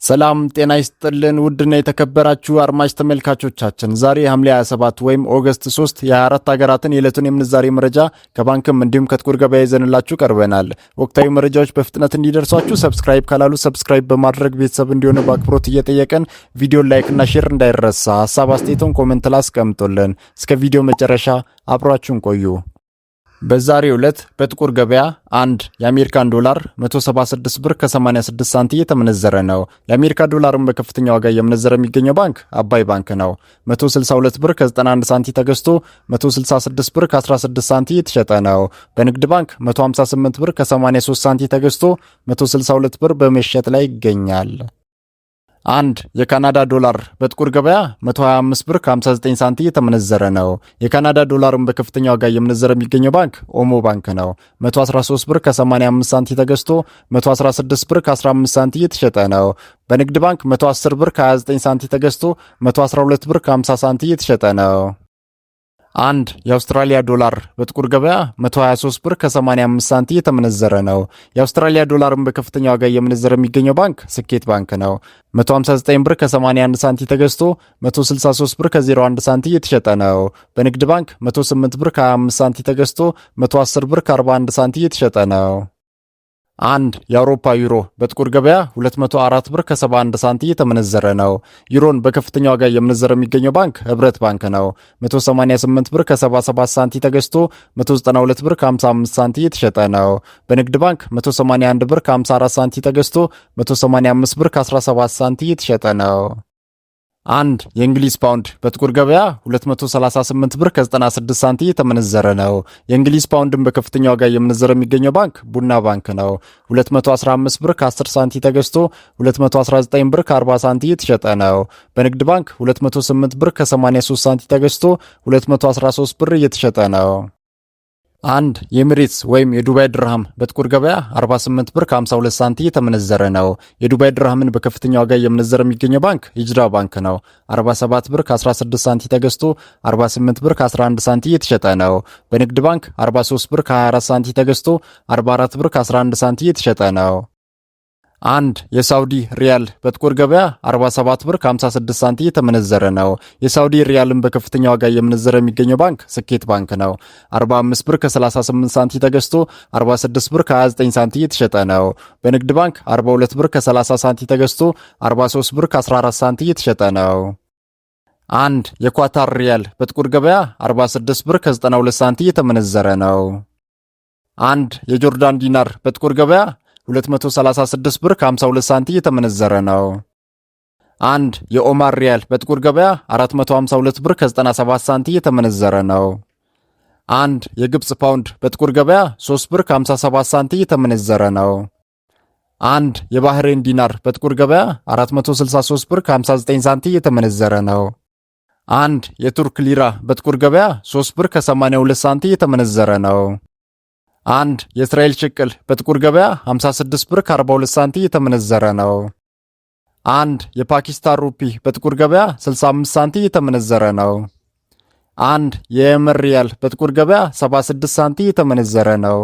ሰላም ጤና ይስጥልን ውድና የተከበራችሁ አድማጭ ተመልካቾቻችን ዛሬ ሐምሌ 27 ወይም ኦገስት 3 የ24 ሀገራትን የዕለቱን የምንዛሬ መረጃ ከባንክም እንዲሁም ከጥቁር ገበያ ይዘንላችሁ ቀርበናል። ወቅታዊ መረጃዎች በፍጥነት እንዲደርሷችሁ ሰብስክራይብ ካላሉ ሰብስክራይብ በማድረግ ቤተሰብ እንዲሆኑ በአክብሮት እየጠየቀን ቪዲዮ ላይክ እና ሼር እንዳይረሳ፣ ሐሳብ አስተያየቶን ኮሜንት ላይ አስቀምጡልን። እስከ ቪዲዮ መጨረሻ አብራችሁን ቆዩ። በዛሬው ዕለት በጥቁር ገበያ አንድ የአሜሪካን ዶላር 176 ብር ከ86 ሳንቲም የተመነዘረ ነው። የአሜሪካ ዶላርን በከፍተኛ ዋጋ እየመነዘረ የሚገኘው ባንክ አባይ ባንክ ነው። 162 ብር ከ91 ሳንቲም ተገዝቶ 166 ብር ከ16 ሳንቲም የተሸጠ ነው። በንግድ ባንክ 158 ብር ከ83 ሳንቲም ተገዝቶ 162 ብር በመሸጥ ላይ ይገኛል። አንድ የካናዳ ዶላር በጥቁር ገበያ 125 ብር ከ59 ሳንቲም የተመነዘረ ነው። የካናዳ ዶላርን በከፍተኛ ዋጋ እየመነዘረ የሚገኘው ባንክ ኦሞ ባንክ ነው። 113 ብር ከ85 ሳንቲም ተገዝቶ 116 ብር ከ15 ሳንቲም የተሸጠ ነው። በንግድ ባንክ 110 ብር ከ29 ሳንቲም ተገዝቶ 112 ብር ከ50 ሳንቲም የተሸጠ ነው። አንድ የአውስትራሊያ ዶላር በጥቁር ገበያ 123 ብር ከ85 ሳንቲም የተመነዘረ ነው። የአውስትራሊያ ዶላርን በከፍተኛ ዋጋ እየመነዘረ የሚገኘው ባንክ ስኬት ባንክ ነው። 159 ብር ከ81 ሳንቲም ተገዝቶ 163 ብር ከ01 ሳንቲም የተሸጠ ነው። በንግድ ባንክ 108 ብር ከ25 ሳንቲም ተገዝቶ 110 ብር ከ41 ሳንቲም የተሸጠ ነው። አንድ የአውሮፓ ዩሮ በጥቁር ገበያ 204 ብር ከ71 ሳንቲም የተመነዘረ ነው። ዩሮን በከፍተኛ ዋጋ እየመነዘረ የሚገኘው ባንክ ህብረት ባንክ ነው። 188 ብር ከ77 ሳንቲም ተገዝቶ 192 ብር ከ55 ሳንቲም የተሸጠ ነው። በንግድ ባንክ 181 ብር ከ54 ሳንቲም ተገዝቶ 185 ብር ከ17 ሳንቲም የተሸጠ ነው። አንድ የእንግሊዝ ፓውንድ በጥቁር ገበያ 238 ብር ከ96 ሳንቲም የተመነዘረ ነው። የእንግሊዝ ፓውንድን በከፍተኛ ዋጋ እየመነዘረ የሚገኘው ባንክ ቡና ባንክ ነው። 215 ብር ከ10 ሳንቲም ተገዝቶ 219 ብር ከ40 ሳንቲም የተሸጠ ነው። በንግድ ባንክ 208 ብር ከ83 ሳንቲም ተገዝቶ 213 ብር እየተሸጠ ነው። አንድ የኤሚሬትስ ወይም የዱባይ ድርሃም በጥቁር ገበያ 48 ብር ከ52 ሳንቲም የተመነዘረ ነው። የዱባይ ድርሃምን በከፍተኛ ዋጋ እየመነዘረ የሚገኘው ባንክ ሂጅራ ባንክ ነው። 47 ብር ከ16 ሳንቲም ተገዝቶ 48 ብር ከ11 ሳንቲም የተሸጠ ነው። በንግድ ባንክ 43 ብር ከ24 ሳንቲም ተገዝቶ 44 ብር ከ11 ሳንቲም የተሸጠ ነው። አንድ የሳውዲ ሪያል በጥቁር ገበያ 47 ብር ከ56 ሳንቲም የተመነዘረ ነው። የሳውዲ ሪያልን በከፍተኛ ዋጋ እየመነዘረ የሚገኘው ባንክ ስኬት ባንክ ነው። 45 ብር ከ38 ሳንቲም ተገዝቶ 46 ብር ከ29 ሳንቲም የተሸጠ ነው። በንግድ ባንክ 42 ብር ከ30 ሳንቲም ተገዝቶ 43 ብር ከ14 ሳንቲም የተሸጠ ነው። አንድ የኳታር ሪያል በጥቁር ገበያ 46 ብር ከ92 ሳንቲም የተመነዘረ ነው። አንድ የጆርዳን ዲናር በጥቁር ገበያ 236 ብር ከ52 ሳንቲም የተመነዘረ ነው። አንድ የኦማር ሪያል በጥቁር ገበያ 452 ብር ከ97 ሳንቲም የተመነዘረ ነው። አንድ የግብጽ ፓውንድ በጥቁር ገበያ 3 ብር ከ57 ሳንቲም የተመነዘረ ነው። አንድ የባህሬን ዲናር በጥቁር ገበያ 463 ብር ከ59 ሳንቲም የተመነዘረ ነው። አንድ የቱርክ ሊራ በጥቁር ገበያ 3 ብር ከ82 ሳንቲም የተመነዘረ ነው። አንድ የእስራኤል ሽቅል በጥቁር ገበያ 56 ብር ከ42 ሳንቲም የተመነዘረ ነው። አንድ የፓኪስታን ሩፒ በጥቁር ገበያ 65 ሳንቲም የተመነዘረ ነው። አንድ የየመን ሪያል በጥቁር ገበያ 76 ሳንቲም የተመነዘረ ነው።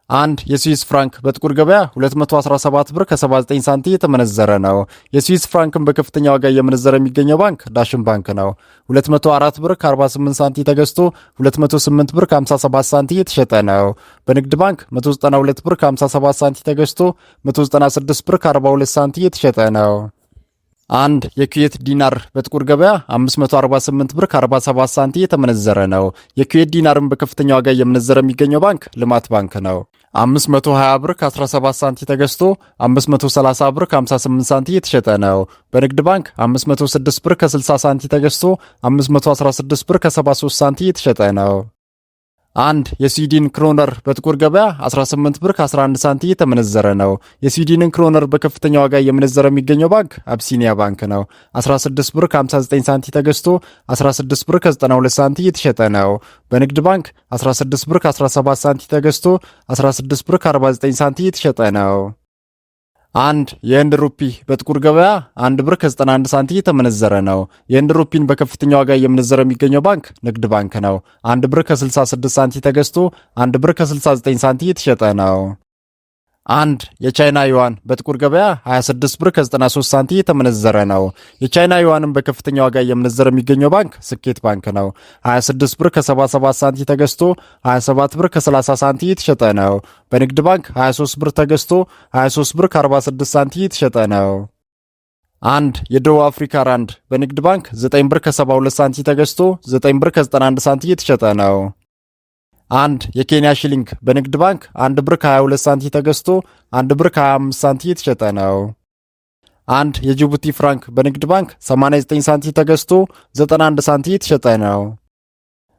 አንድ የስዊስ ፍራንክ በጥቁር ገበያ 217 ብር ከ79 ሳንቲም የተመነዘረ ነው። የስዊስ ፍራንክን በከፍተኛ ዋጋ እየመነዘረ የሚገኘው ባንክ ዳሽን ባንክ ነው። 204 ብር ከ48 ሳንቲም ተገዝቶ 208 ብር ከ57 ሳንቲም የተሸጠ ነው። በንግድ ባንክ 192 ብር ከ57 ሳንቲም ተገዝቶ 196 ብር ከ42 ሳንቲም የተሸጠ ነው። አንድ የኩዌት ዲናር በጥቁር ገበያ 548 ብር ከ47 ሳንቲም የተመነዘረ ነው። የኩዌት ዲናርን በከፍተኛ ዋጋ እየመነዘረ የሚገኘው ባንክ ልማት ባንክ ነው። 520 ብር ከ17 ሳንቲም ተገዝቶ 530 ብር ከ58 ሳንቲም የተሸጠ ነው። በንግድ ባንክ 506 ብር ከ60 ሳንቲም ተገዝቶ 516 ብር ከ73 ሳንቲም የተሸጠ ነው። አንድ የስዊድን ክሮነር በጥቁር ገበያ 18 ብር ከ11 ሳንቲም የተመነዘረ ነው። የስዊድንን ክሮነር በከፍተኛ ዋጋ እየመነዘረ የሚገኘው ባንክ አብሲኒያ ባንክ ነው። 16 ብር ከ59 ሳንቲም ተገዝቶ 16 ብር ከ92 ሳንቲም የተሸጠ ነው። በንግድ ባንክ 16 ብር ከ17 ሳንቲም ተገዝቶ 16 ብር ከ49 ሳንቲም የተሸጠ ነው። አንድ የህንድ ሩፒ በጥቁር ገበያ 1 ብር ከ91 ሳንቲም የተመነዘረ ነው። የህንድ ሩፒን በከፍተኛ ዋጋ እየመነዘረ የሚገኘው ባንክ ንግድ ባንክ ነው። 1 ብር ከ66 ሳንቲም ተገዝቶ 1 ብር ከ69 ሳንቲም የተሸጠ ነው። አንድ የቻይና ዩዋን በጥቁር ገበያ 26 ብር ከ93 ሳንቲ የተመነዘረ ነው። የቻይና ዩዋንን በከፍተኛ ዋጋ እየመነዘረ የሚገኘው ባንክ ስኬት ባንክ ነው። 26 ብር ከ77 ሳንቲ ተገዝቶ 27 ብር ከ30 ሳንቲ የተሸጠ ነው። በንግድ ባንክ 23 ብር ተገዝቶ 23 ብር ከ46 ሳንቲ የተሸጠ ነው። አንድ የደቡብ አፍሪካ ራንድ በንግድ ባንክ 9 ብር ከ72 ሳንቲ ተገዝቶ 9 ብር ከ91 ሳንቲ የተሸጠ ነው። አንድ የኬንያ ሽሊንግ በንግድ ባንክ 1 ብር ከ22 ሳንቲ ተገዝቶ 1 ብር ከ25 ሳንቲ የተሸጠ ነው። አንድ የጅቡቲ ፍራንክ በንግድ ባንክ 89 ሳንቲ ተገዝቶ 91 ሳንቲ የተሸጠ ነው።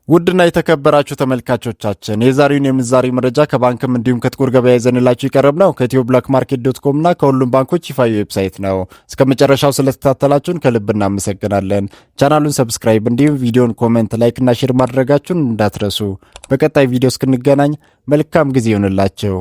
ውድና የተከበራችሁ ተመልካቾቻችን የዛሬውን የምንዛሬ መረጃ ከባንክም እንዲሁም ከጥቁር ገበያ ይዘንላችሁ የቀረብ ነው ከኢትዮብላክማርኬት.com እና ከሁሉም ባንኮች ይፋዊ ዌብሳይት ነው። እስከ መጨረሻው ስለተከታተላችሁን ከልብ እናመሰግናለን። ቻናሉን ሰብስክራይብ እንዲሁም ቪዲዮን ኮሜንት፣ ላይክ እና ሼር ማድረጋችሁን እንዳትረሱ። በቀጣይ ቪዲዮ እስክንገናኝ መልካም ጊዜ ይሁንላችሁ።